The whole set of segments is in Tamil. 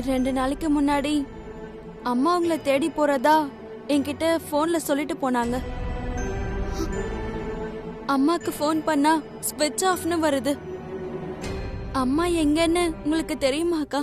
2 நாளைக்கு முன்னாடி அம்மா உங்களை தேடி போறதா என்கிட்ட போன்ல சொல்லிட்டு போனாங்க. அம்மாக்கு போன் பண்ணா ஸ்விட்ச் ஆஃப்னு வருது. அம்மா எங்கன்னு உங்களுக்கு தெரியுமாக்கா?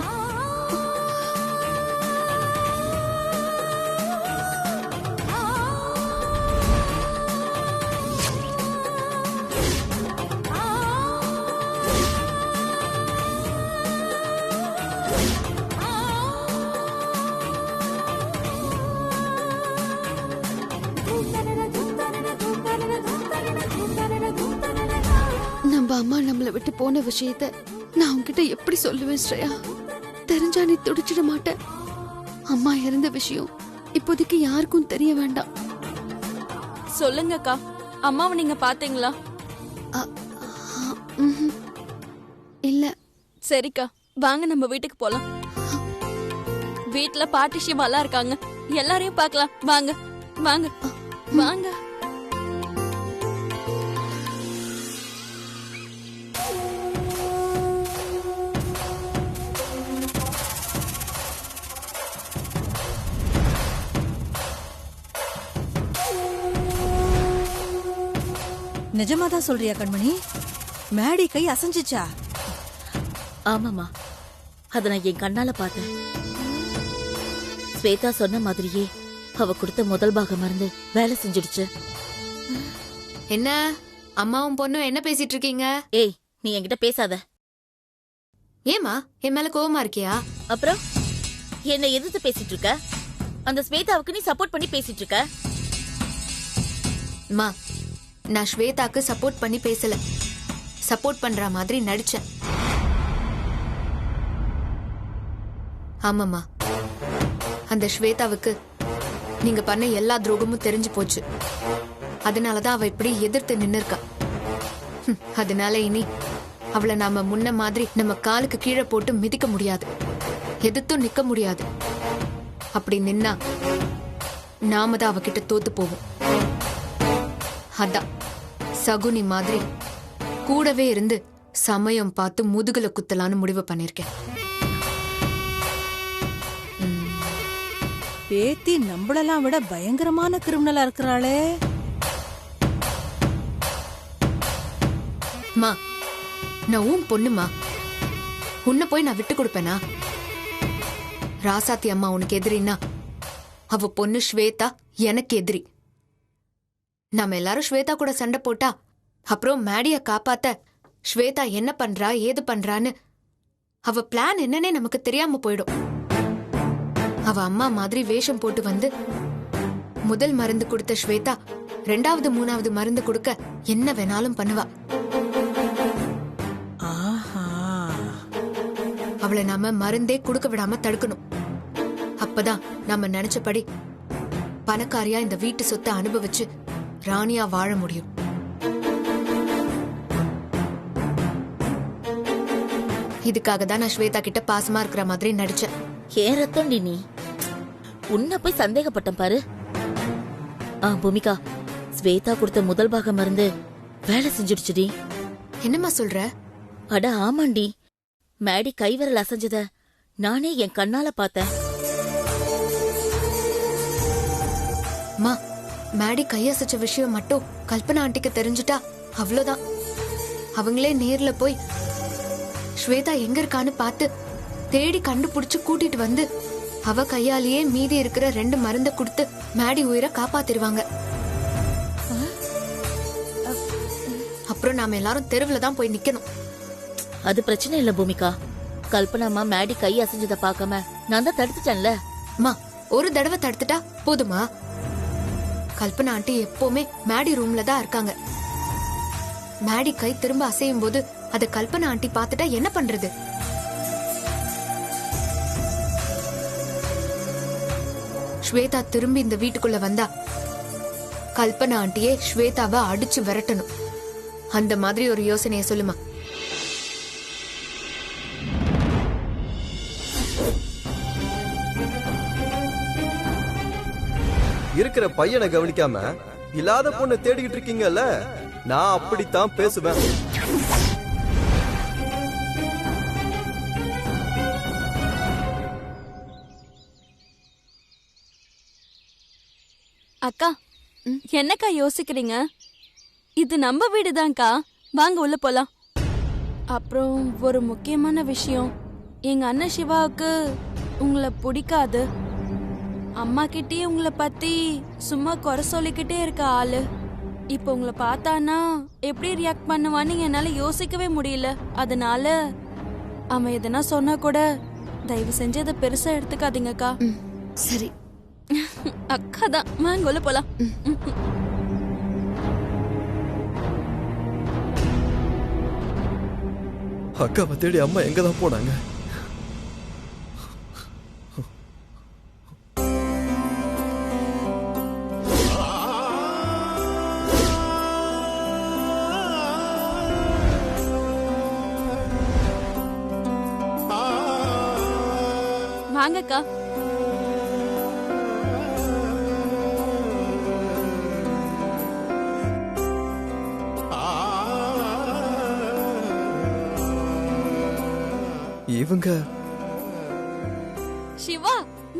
நம்ம அம்மா நம்மளை விட்டு போன விஷயத்த நான் உன்கிட்ட எப்படி சொல்லுவேன் ஸ்ரேயா? தெரிஞ்சா நீ துடிச்சிட மாட்டேன். அம்மா இறந்த விஷயம் இப்போதைக்கு யாருக்கும் தெரிய வேண்டாம். சொல்லுங்கக்கா, அம்மாவை நீங்க பாத்தீங்களா? இல்ல. சரிக்கா, வாங்க நம்ம வீட்டுக்கு போலாம். வீட்டுல பாட்டி சிவாலாம் இருக்காங்க, எல்லாரையும் பார்க்கலாம். வாங்க வாங்க வாங்க. நிஜமாதான் சொல்றியா கண்மணி? மேடி கை அசைஞ்சிச்சா? ஆமாமா, அத நான் என் கண்ணால பார்த்தேன். ஸ்வேதா சொன்ன மாதிரியே அவ கொடுத்த முதல் பாகம் மருந்து வேலை செஞ்சிடுச்சு. என்ன அம்மாவும் பொண்ணும் என்ன பேசிட்டு இருக்கீங்க? ஏய், நீ என்கிட்ட பேசாத. ஏமா என் மேல கோவமா இருக்கியா? அப்புறம் என்ன எதிர்த்து பேசிட்டு இருக்க? அந்த ஸ்வேதாவுக்கு நீ சப்போர்ட் பண்ணி பேசிட்டு இருக்க. அம்மா, நான் ஸ்வேதாக்கு சப்போர்ட் பண்ணி பேசல, சப்போர்ட் பண்ற மாதிரி நடிச்சேன். ஆமாமா, அந்த ஸ்வேதாவுக்கு நீங்க பண்ண எல்லா துரோகமும் தெரிஞ்சு போச்சு. அதனாலதான் அவ இப்படி எதிர்த்து நின்னு இருக்கா. அதனால இனி அவளை நாம முன்ன மாதிரி நம்ம காலுக்கு கீழே போட்டு மிதிக்க முடியாது, எதிர்த்தும் நிக்க முடியாது. அப்படி நின்னா நாம தான் அவகிட்ட தோத்து போவோம். அதான் சகுனி மாதிரி கூடவே இருந்து சமயம் பார்த்து முதுகுல குத்தலான்னு முடிவு பண்ணிருக்கேன். பேத்தி நம்மளெல்லாம் விட பயங்கரமான கிரிமினலா இருக்கிறாளே. மா, நான் உன் பொண்ணுமா, உன்னை போய் நான் விட்டு கொடுப்பேனா? ராசாத்தி அம்மா உனக்கு எதிரின்னா அவ பொண்ணு ஸ்வேதா எனக்கு எதிரி. நாம எல்லாரும் ஸ்வேதா கூட சண்டை போட்டா அப்புறம் மேடிய காப்பாத்த ஸ்வேதா என்ன பண்றா ஏது பண்றான்னு அவ பிளான் என்னன்னே நமக்கு தெரியாம போயிடும். அவ அம்மா மாதிரி வேஷம் போட்டு வந்து முதல் மருந்து கொடுத்த ஸ்வேதா 2வது 3வது மருந்து கொடுக்க என்ன வேணாலும் பண்ணுவா. அவளை நாம மருந்தே கொடுக்க விடாம தடுக்கணும். அப்பதான் நாம நினைச்சபடி பணக்காரியா இந்த வீட்டு சொத்தை அனுபவிச்சு ராணியா வாழ முடியும். இதுக்காக தான் நான் ஸ்வேதா கிட்ட பாசமா இருக்கிற மாதிரி நடிச்சேன். ஏன் ரத்தம் நீ உன்னை போய் சந்தேகப்பட்டேன் பாரு. பூமிகா, ஸ்வேதா கொடுத்த முதல் பாகம் மருந்து வேலை செஞ்சிடுச்சுடி. என்னம்மா சொல்ற? அட ஆமாண்டி, மேடி கைவிரல் அசைஞ்சத நானே என் கண்ணால பார்த்தேன். மா, மேடி கையசைச்ச விஷயம் மட்டும் கல்பனா ஆண்டிக்கு தெரிஞ்சுட்டா அவ்வளவுதான். அவங்களே நேர்ல போய் ஸ்வேதா எங்க இருக்கான்னு பார்த்து தேடி கண்டுபிடிச்சு கூட்டிட்டு வந்து அவ கையாலேயே மீதி இருக்கிற 2 மருந்தை கொடுத்து மேடி உயிரை காப்பாத்திருவாங்க. அப்புறம் நாம எல்லாரும் தெருவுல தான் போய் நிக்கணும். அது பிரச்சனை இல்ல பூமிகா. கல்பனாமா மேடி கை அசைஞ்சத பார்க்காம நான் தான் தடுத்துட்டேன்ல. மா, ஒரு தடவை தடுத்துட்டா போதுமா? கல்பனா ஆண்டி எப்பவுமே மேடி ரூம்ல தான் இருக்காங்க. மேடி கை திரும்ப அசையும் போது அத கல்பனா ஆண்டி பாத்துட்டா என்ன பண்றது? ஸ்வேதா திரும்பி இந்த வீட்டுக்குள்ள வந்தா கல்பனா ஆண்டியே ஸ்வேதாவை அடிச்சு விரட்டணும். அந்த மாதிரி ஒரு யோசனையை சொல்லுமா. இருக்கிற பையனை கவனிக்காம இல்லாத பொண்ணை தேடிக்கிட்டு இருக்கீங்கல்ல, நான் அப்படித்தான் பேசுவேன். அக்கா என்னக்கா யோசிக்கிறீங்க? இது நம்ம வீடுதான்க்கா. வாங்க உள்ள போலாம். அப்புறம் ஒரு முக்கியமான விஷயம், எங்க அண்ணன் சிவாவுக்கு உங்களை பிடிக்காது. அம்மா கிட்டயே உங்களை பத்தி சும்மா குறை சொல்லிக்கிட்டே இருக்க ஆளு. இப்ப உங்களை பார்த்தானா எப்படி ரியாக்ட் பண்ணுவான்னு என்னால யோசிக்கவே முடியல. அதனால அவன் எதனா சொன்னா கூட தயவு செஞ்சு அதை பெருசா எடுத்துக்காதீங்கக்கா. சரி. அக்கா தான், வாங்க உள்ள போலாம். அக்காவை தேடி அம்மா எங்கதான் போனாங்க? வாங்கக்கா. இவங்க சிவா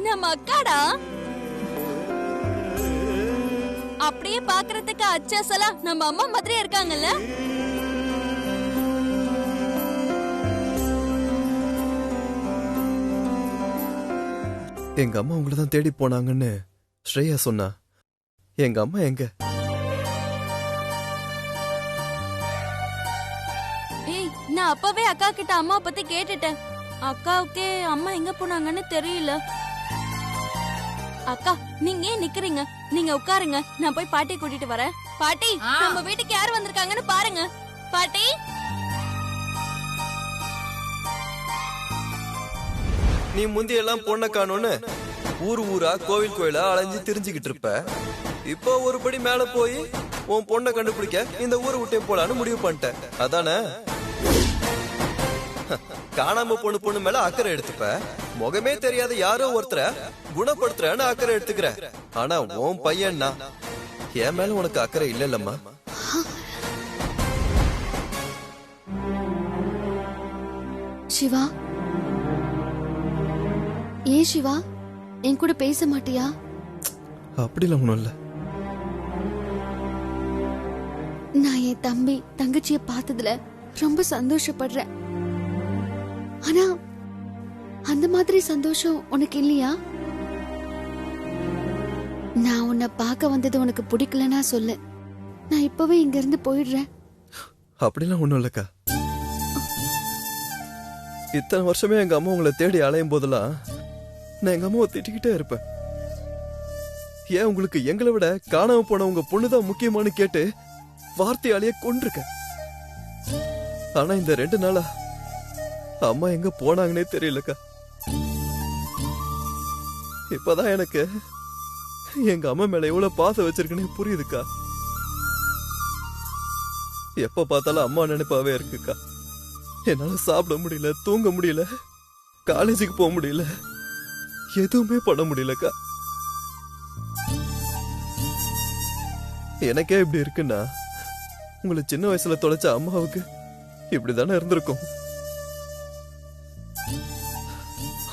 நம்ம அக்காடா. அப்படியே பாக்குறதுக்கு அச்சாசலா நம்ம அம்மா மாதிரியே இருக்காங்கல்ல. எங்க அம்மா உங்களை தான் தேடி போனாங்கன்னு ஸ்ரேயா சொன்னா. எங்க அம்மா எங்க? ஏய், நான் அப்பவே அக்கா கிட்ட அம்மா பத்தி கேட்டுட்டேன். அக்காவுக்கே அம்மா எங்க போனாங்கன்னு தெரியல. அக்கா நீங்க ஏன் நிக்கிறீங்க? நீங்க உட்காருங்க, நான் போய் பாட்டி கூட்டிட்டு வரேன். பாட்டி, நம்ம வீட்டுக்கு யார் வந்திருக்காங்கன்னு பாருங்க. பாட்டி. நீ முந்தி எல்லாம் பொண்ணை காணோன்னு ஊரா கோவில் கோயிலா அலைஞ்சு திரிஞ்சுக்கிட்டு இருப்ப. இப்போ ஒருபடி மேல போய் உன் பொண்ணை கண்டுபிடிக்க இந்த ஊரை விட்டே போலான்னு முடிவு பண்ணிட்டேன். அதானே? காணாம பொண்ணு மேல அக்கறை எடுத்துப்ப. முகமே தெரியாத யாரோ ஒருத்தர குணப்படுத்துறன்னு அக்கறை எடுத்துக்கிற. ஆனா உன் பையன்னா என் மேல உனக்கு அக்கறை இல்லல்லம்மா. சிவா, ஏன் சிவா என் கூட பேச மாட்டியா? அப்படிலாம் ஒண்ணும் இல்ல. நான் என் தம்பி தங்கச்சிய பார்த்ததுல ரொம்ப சந்தோஷப்படுறேன். ஆனா அந்த மாதிரி சந்தோஷம் உனக்கு இல்லையா? நான் உன்னை பார்க்க வந்தது உனக்கு பிடிக்கலன்னா சொல்லு, நான் இப்பவே இங்க இருந்து போயிடுறேன். அப்படிலாம் ஒண்ணும் இல்லக்கா. இத்தனை வருஷமே எங்க அம்மா உங்களை தேடி அலையும் போதெல்லாம் நான் எங்க அம்மாவை திட்டிக்கிட்டே இருப்பேன். ஏன் உங்களுக்கு எங்களை விட காணாம போன உங்க பொண்ணுதான் முக்கியமானு கேட்டு வார்த்தையாலேயே கொண்டிருக்க. ஆனா இந்த 2 நாளா அம்மா எங்க போனாங்கன்னே தெரியலக்கா. இப்பதான் எனக்கு எங்க அம்மா மேல எவ்வளவு பாசம் வச்சிருக்குன்னு புரியுதுக்கா. எப்ப பார்த்தாலும் அம்மா நினைப்பாவே இருக்குக்கா. என்னால சாப்பிட முடியல, தூங்க முடியல, காலேஜுக்கு போக முடியல, எதுவுமே பண்ண முடியலக்கா. எனக்கே இப்படி இருக்குன்னா உங்களை சின்ன வயசுல தொலைச்ச அம்மாவுக்கு இப்படிதானே இருந்திருக்கும்.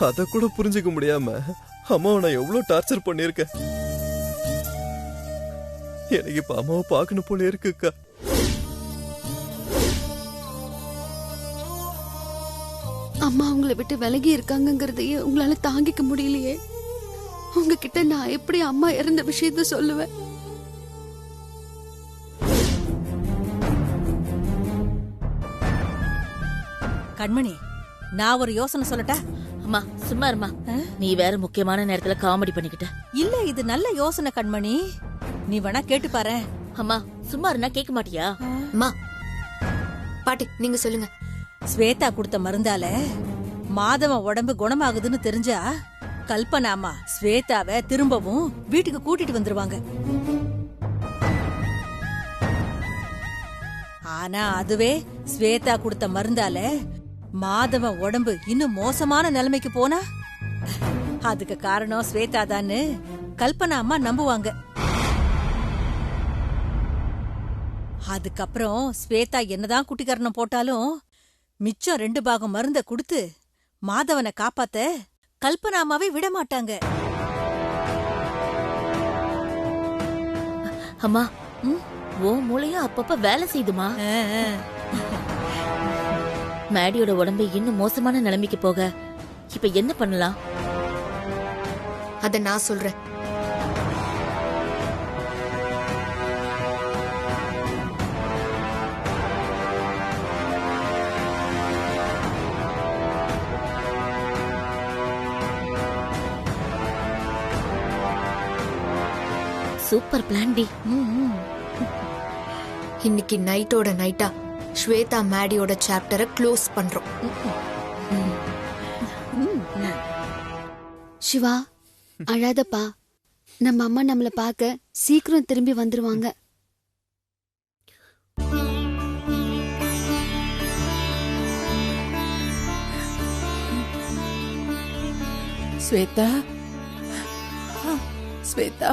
அத கூட புரிஞ்சுக்க முடியாம அம்மாவை நான் எவ்வளவு டார்ச்சர் பண்ணிருக்கேன். எனக்கு இப்ப அம்மாவை பார்க்கணும் போல இருக்குக்கா. அம்மா உங்களை விட்டு விலகி இருக்காங்கங்கறதையே உங்களால தாங்கிக்க முடியலையே. உங்ககிட்ட நான் எப்படி அம்மா இறந்த விஷயத்த சொல்லுவேன்? கண்மணி, நான் ஒரு யோசனை சொல்லட்டா? அம்மா சும்மா இருமா. நீ வேற முக்கியமான நேரத்துல காமெடி பண்ணிக்கிட்ட. இல்ல, இது நல்ல யோசனை கண்மணி. நீ வேணா கேட்டு பாரு. அம்மா சும்மா இருந்தா கேட்க மாட்டியா? அம்மா, பாட்டி நீங்க சொல்லுங்க. ஸ்வேதா கொடுத்த மருந்தால மாதவன் உடம்பு குணமாகுதுன்னு தெரிஞ்சா கல்பனாமா ஸ்வேதாவை திரும்பவும் வீட்டுக்கு கூட்டிட்டு வந்துருவாங்க. ஆனா அதுவே ஸ்வேதா கொடுத்த மருந்தால மாதவன் உடம்பு இன்னும் மோசமான நிலைமைக்கு போனா அதுக்கு காரணம் ஸ்வேதா தான்னு கல்பனா அம்மா நம்புவாங்க. அதுக்கப்புறம் ஸ்வேதா என்னதான் குட்டிக்கரணம் போட்டாலும் மிச்சம் 2 பாகம் மருந்த கொடுத்து மாதவனை காப்பாத்த கல்பனாமாவே விட மாட்டாங்க. அம்மா ஓ மூளையும் அப்பப்ப வேலை செய்யுதுமா. மேடியோட உடம்பு இன்னும் மோசமான நிலைமைக்கு போக இப்ப என்ன பண்ணலாம்? அத நான் சொல்றேன். சூப்பர் பிளான் டி. இன்னைக்கு நைட்டோட நைட்டா ஸ்வேதா மேடியோட சாப்டரை க்ளோஸ் பண்றோம். சிவா அழாதப்பா, நம்ம அம்மா நம்மள பார்க்க சீக்கிரம் திரும்பி வந்துருவாங்க. ஸ்வேதா, ஸ்வேதா,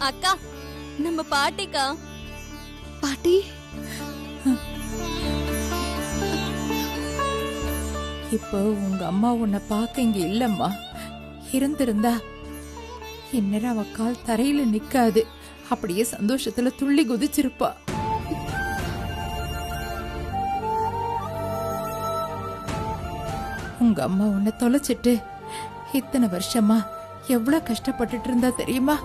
அக்கா நம்ம பாட்டிக்கா. பாட்டி இப்போ உங்க அம்மா உன்னை பார்க்க இங்க இல்லம்மா. இருந்திருந்தா இந்நேரம் அவ கால் தரையில நிக்காது, அப்படியே சந்தோஷத்துல துள்ளி குதிச்சிருப்பா. உங்க அம்மா உன்னை தொலைச்சிட்டு இத்தனை வருஷமா எவ்வளவு கஷ்டப்பட்டுட்டு இருந்தா தெரியுமா?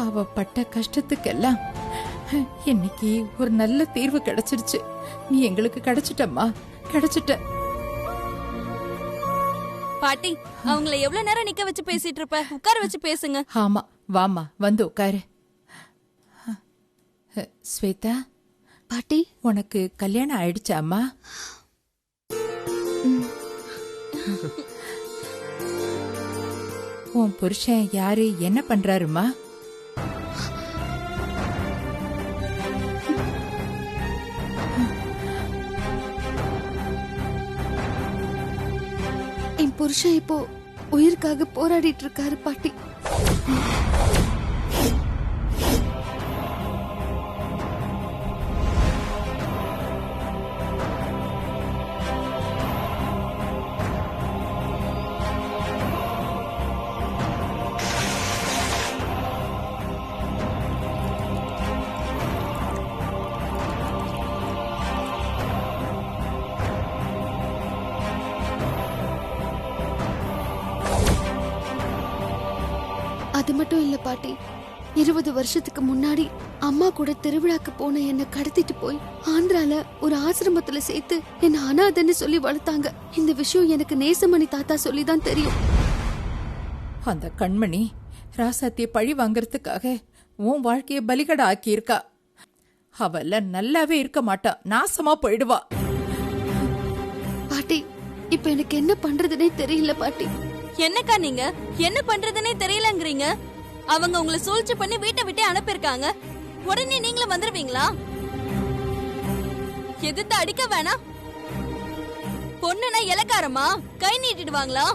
அவ பட்ட கஷ்டத்துக்கெல்லாம் இன்னைக்கு ஒரு நல்ல தீர்வு கிடைச்சிருச்சு. நீ எங்களுக்கு கிடைச்சிட்டம்மா, கிடைச்சிட்ட. பாட்டி அவங்கள எவ்வளவு நேரம் நிக்க வச்சு பேசிட்டு இருப்ப? உட்கார வச்சு பேசுங்க. ஆமா, வாமா வந்து உட்காரு. ஸ்வேதா, பாட்டி உனக்கு கல்யாணம் ஆயிடுச்சாம்மா? உன் புருஷன் யாரு, என்ன பண்றாருமா? என் புருஷன் இப்போ உயிருக்காக போராடிட்டு இருக்காரு பாட்டி. அது மட்டும் இல்ல பாட்டி, 20 வருஷத்துக்கு முன்னாடி அம்மா கூட திருவிழாக்கு போன என்ன கடத்திட்டு போய் ஆந்திரால ஒரு ஆசிரமத்துல சேர்த்து என்ன அனாதைன்னு சொல்லி வளர்த்தாங்க. இந்த விஷயம் எனக்கு நேசமணி தாத்தா சொல்லிதான் தெரியும். அந்த கண்மணி ராசாத்திய பழி வாங்கறதுக்காக உன் வாழ்க்கைய பலிகடா ஆக்கியிருக்கா. அவள நல்லாவே இருக்க மாட்டா, நாசமா போயிடுவா. பாட்டி இப்ப எனக்கு என்ன பண்றதுனே தெரியல பாட்டி. என்னக்கா நீங்க என்ன பண்றதுன்னே தெரியலங்கறீங்க? அவங்க உங்களை சூழ்ச்சி பண்ணி வீட்டை விட்டு அனுப்பியிருக்காங்க. உடனே நீங்களும் வந்துருவீங்களா? எதிர்த்து அடிக்க வேணாம். பொண்ணுனா இலக்காரமா கை நீட்டிடுவாங்களா?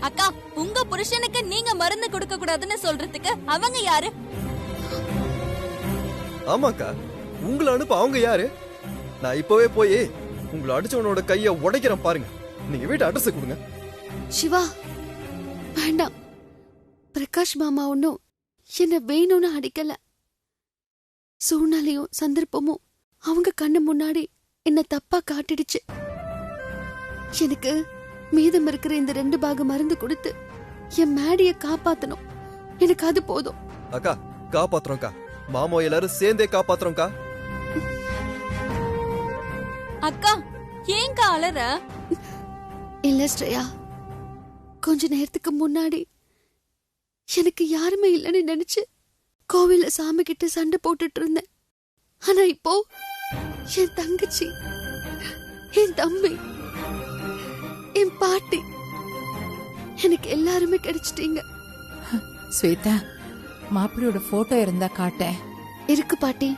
அக்கா உங்க புருஷனுக்கு நீங்க மருந்து கொடுக்க கூடாதுன்னு சொல்றதுக்கு அவங்க யாரு? ஆமாக்கா, உங்களை அனுப்ப அவங்க யாரு? நான் இப்பவே போய் உங்களை அடிச்சவனோட கைய உடைக்கிறேன் பாருங்க. நீங்க வீட்டு அட்ரஸ் கொடுங்க. சிவா வேண்டாம், பிரகாஷ் மாமா ஒன்னும் என்ன வேணும்னு அடிக்கல. சூழ்நிலையும் சந்தர்ப்பமும் அவங்க கண்ணு முன்னாடி என்ன தப்பா காட்டிடுச்சு. எனக்கு மீதம் இருக்கிற இந்த 2 பாகம் மருந்து கொடுத்து என் மேடிய காப்பாத்தணும். எனக்கு அது போதும். அக்கா காப்பாத்துறோம்க்கா, மாமா எல்லாரும் சேர்ந்தே காப்பாத்துறோம்க்கா. அக்கா ஏங்கா அலற? இல்ல ஸ்ரேயா, கொஞ்ச நேரத்துக்கு முன்னாடி எனக்கு யாருமே இல்லைன்னு நினைச்சு கோவில சாமி கிட்ட சண்டை போட்டுட்டு இருந்தேன். ஆனா இப்போ என் தங்கச்சி, என் தம்பி, என் பாட்டி, எனக்கு எல்லாருமே கிடைச்சிட்டீங்க. ஸ்வேதா, மாப்பிள்ளையோட போட்டோ இருந்தா காட்டேன். இருக்கு பாட்டி.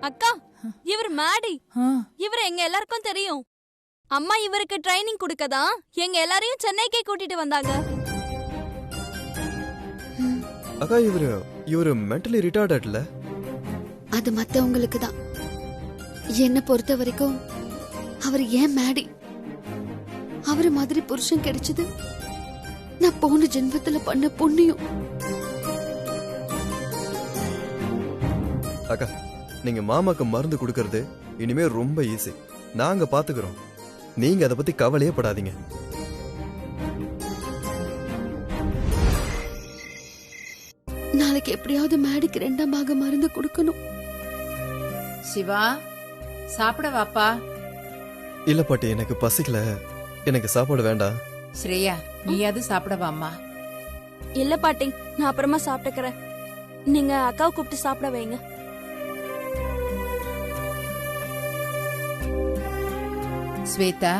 அக்கா இவர் மாடி, இவர் எங்க எல்லாருக்கும் தெரியும். அம்மா இவருக்கு ட்ரைனிங் கொடுக்கதான் எங்க எல்லாரையும் சென்னைக்கே கூட்டிட்டு வந்தாங்க. அக்கா இவரு மென்டலி ரிட்டார்டட்ல. அது மத்தவங்களுக்கு தான். என்ன பொறுத்த வரைக்கும் அவர் ஏன் மேடி. அவரு மாதிரி புருஷன் கிடைச்சது நான் போன ஜென்மத்துல பண்ண புண்ணியம். அக்கா நீங்க மாமாக்கு மருந்து கொடுக்கறது இனிமே ரொம்ப ஈஸி. நாங்க பாத்துக்கிறோம். நீங்க அதை பத்தி கவலையே படாதீங்க. நாளைக்கு எப்படியாவது மேடிக்கு 2ஆம் பாகம் மருந்து கொடுக்கணும். சிவா சாப்பிட வாப்பா. இல்ல பாட்டி, எனக்கு பசிக்கல. எனக்கு சாப்பாடு வேண்டாம். ஸ்ரேயா நீயாவது சாப்பிடவாம்மா. இல்ல பாட்டி, நான் அப்புறமா சாப்பிட்டுக்கிறேன். நீங்க அக்காவை கூப்பிட்டு சாப்பிட வைங்க. ஸ்வேதா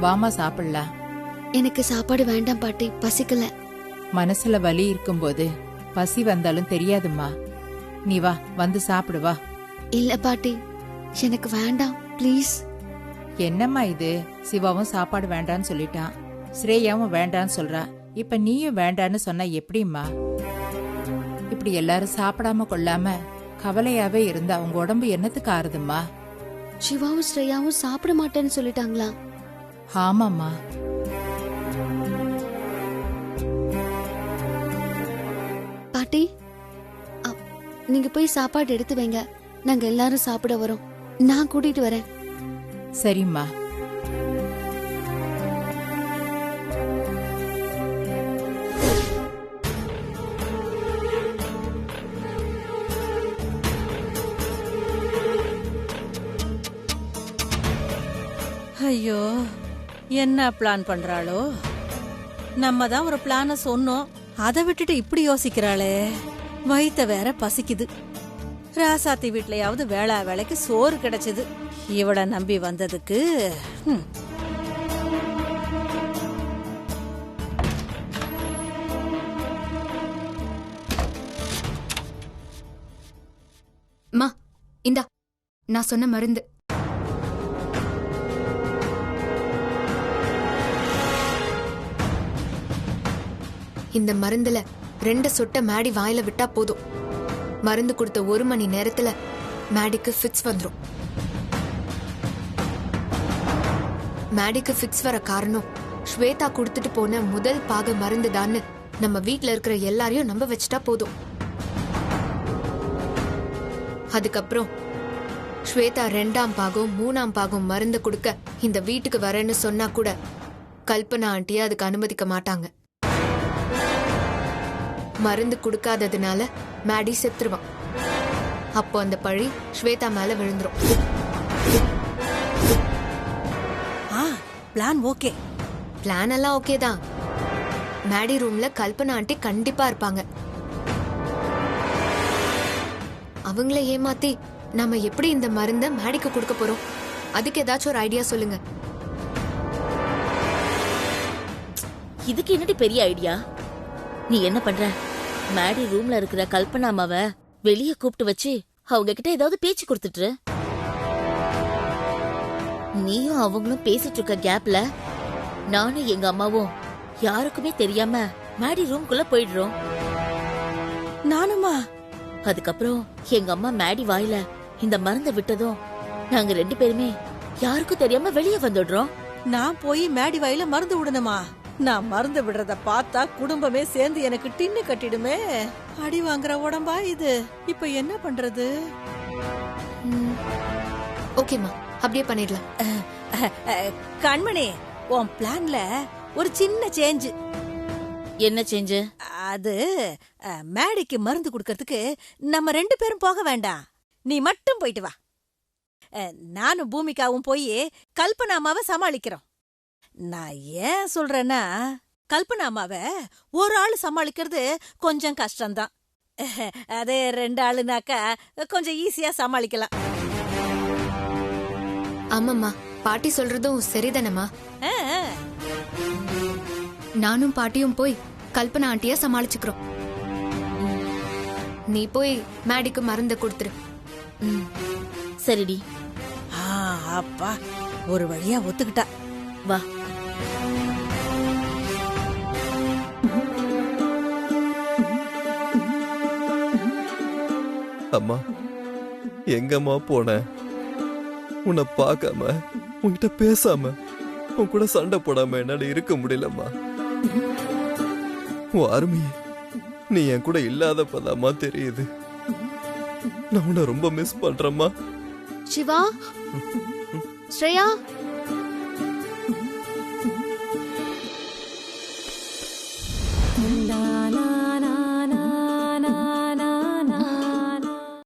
வாமா சாப்பிடலாம். எனக்கு சாப்பாடு வேண்டாம் பாட்டி, பசிக்கல. மனசுல வலி இருக்கும்போது பசி வந்தாலும் தெரியாதும்மா. நீ வா, வந்து சாப்பிடு வா. இல்ல பாட்டி, எனக்கு வேண்டாம் ப்ளீஸ். என்னம்மா இது, சிவாவும் சாப்பாடு வேண்டான்னு சொல்லிட்டான், ஸ்ரேயாவும் வேண்டான்னு சொல்றா. இப்ப நீயும் வேண்டான்னு சொன்னா எப்படிம்மா? இப்படி எல்லாரும் சாப்பிடாம கொள்ளாம கவலையாவே இருந்தா உங்க உடம்பு என்னத்துக்கு ஆறுதும்மா? சிவாவும் ஸ்ரேயாவும் சாப்பிட மாட்டேன்னு சொல்லிட்டாங்களா? ஆமாம்மா. பாட்டி நீங்க போய் சாப்பாடு எடுத்து வைங்க. நாங்க எல்லாரும் சாப்பிட வரோம். நான் கூட்டிட்டு வரேன். சரிம்மா. ஐயோ, என்ன பிளான் பண்றாளோ? நம்ம தான் ஒரு பிளான சொன்னோம், அதை விட்டுட்டு இப்படி யோசிக்கிறாளே. வயித்த வேற பசிக்குது. ராசாத்தி வீட்லயாவது வேளா வேலைக்கு சோறு கிடைச்சது. இவள நம்பி வந்ததுக்கு மா இந்தா நான் சொன்ன மருந்து. இந்த மருந்துல 2 சொட்ட மேடி வாயில விட்டா போதும். மருந்து கொடுத்த 1 மணி நேரத்துல மேடிக்கு ஃபிக்ஸ் வந்துரும். மேடிக்கு ஃபிக்ஸ் வர காரணம் ஸ்வேதா கொடுத்துட்டு போன முதல் பாக மருந்து தான்னு நம்ம வீட்ல இருக்கிற எல்லாரையும் நம்ப வச்சுட்டா போதும். அதுக்கப்புறம் ஸ்வேதா 2ஆம் பாகம் 3ஆம் பாகம் மருந்து கொடுக்க இந்த வீட்டுக்கு வரேன்னு சொன்னா கூட கல்பனா ஆண்டியை அதுக்கு அனுமதிக்க மாட்டாங்க. மருந்து கொடுக்காததுனால மேடி செத்துருவான். அப்போ அந்த பழி ஸ்வேதா மேல விழுந்துரும். Plan okay. பிளான் எல்லாம் ஓகே தான். மேடி ரூம்ல கல்பனா ஆண்டி கண்டிப்பா இருப்பாங்க. அவங்கள ஏமாத்தி நாம எப்படி இந்த மருந்த மேடிக்கு கொடுக்க போறோம்? அதுக்கு ஏதாச்சும் ஒரு ஐடியா சொல்லுங்க. இதுக்கு என்னடி பெரிய ஐடியா? நீ என்ன பண்ற? மேடி ரூம்ல இருக்கிற கல்பனா அம்மாவ வெளியே கூப்பிட்டு வச்சு அவங்க கிட்ட ஏதாவது பேச்சு கொடுத்துட்டு நீயும் அவங்களும் பேசிட்டு இருக்க கேப்ல நானும் எங்க அம்மாவும் யாருக்குமே தெரியாம மேடி ரூம்குள்ள போயிடுறோம். நானுமா? அதுக்கப்புறம் எங்க அம்மா மேடி வாயில இந்த மருந்த விட்டதும் நாங்க 2 பேருமே யாருக்கும் தெரியாம வெளியே வந்துடுறோம். நான் போய் மேடி வாயில மருந்து விடணுமா? நான் மருந்து விடுறத பார்த்தா குடும்பமே சேர்ந்து எனக்கு டின்னு கட்டிடுமே. அடி வாங்குற உடம்பா இது. இப்ப என்ன பண்றது? ஓகேமா, அப்படியே பண்ணிடலாம். கண்மணி, உன் பிளான்ல ஒரு சின்ன சேஞ்ச். என்ன சேஞ்சு? அது மேடிக்கு மருந்து கொடுக்கறதுக்கு நம்ம 2 பேரும் போக வேண்டாம். நீ மட்டும் போயிட்டு வா. நானும் பூமிகாவும் போய் கல்பனா அம்மாவை சமாளிக்கிறோம். நான் ஏன் சொல்றேன்னா, கல்பனா அம்மாவை ஒரு ஆள் சமாளிக்கிறது கொஞ்சம் கஷ்டம்தான். அதே 2 ஆளுனாக்கா கொஞ்சம் ஈஸியா சமாளிக்கலாம். ஆமாம்மா, பாட்டி சொல்றதும் சரிதானம்மா. நானும் பாட்டியும் போய் கல்பனா ஆண்டிய சமாளிச்சுக்கிறோம். நீ போய் மேடிக்கு மருந்து கொடுத்துரு. சரிடி. அப்பா ஒரு வழியா ஒத்துக்கிட்டா. வா. அம்மா, எங்கம்மா போன? உன்னை பார்க்காம, உன்கிட்ட பேசாம, உன் கூட சண்டை போடாம என்னால இருக்க முடியலம்மா. உன் அருமை நீ என் கூட இல்லாதப்பதாம்மா தெரியுது. நான் உன்னை ரொம்ப மிஸ் பண்றேம்மா. சிவா, ஸ்ரேயா,